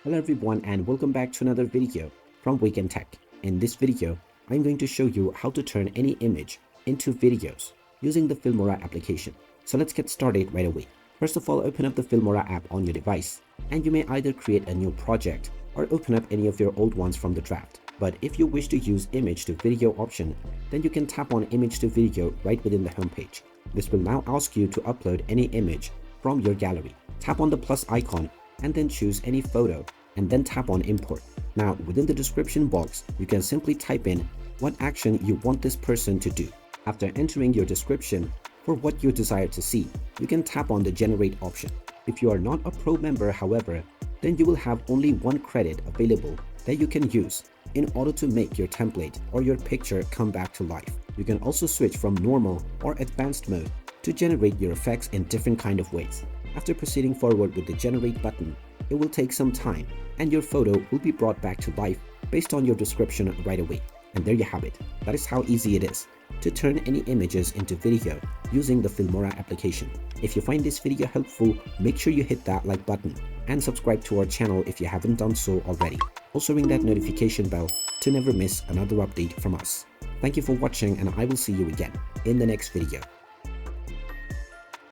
Hello everyone and welcome back to another video from Wake&Tech. In this video, I'm going to show you how to turn any image into videos using the Filmora application. So let's get started right away. First of all, open up the Filmora app on your device and you may either create a new project or open up any of your old ones from the draft. But if you wish to use image to video option, then you can tap on image to video right within the homepage. This will now ask you to upload any image from your gallery. Tap on the plus icon and then choose any photo and then tap on import. Now within the description box, you can simply type in what action you want this person to do. After entering your description for what you desire to see, you can tap on the generate option. If you are not a pro member, however, then you will have only one credit available that you can use in order to make your template or your picture come back to life. You can also switch from normal or advanced mode to generate your effects in different kind of ways. After proceeding forward with the generate button, it will take some time and your photo will be brought back to life based on your description right away. And there you have it. That is how easy it is to turn any images into video using the Filmora application. If you find this video helpful, make sure you hit that like button and subscribe to our channel if you haven't done so already. Also ring that notification bell to never miss another update from us. Thank you for watching and I will see you again in the next video.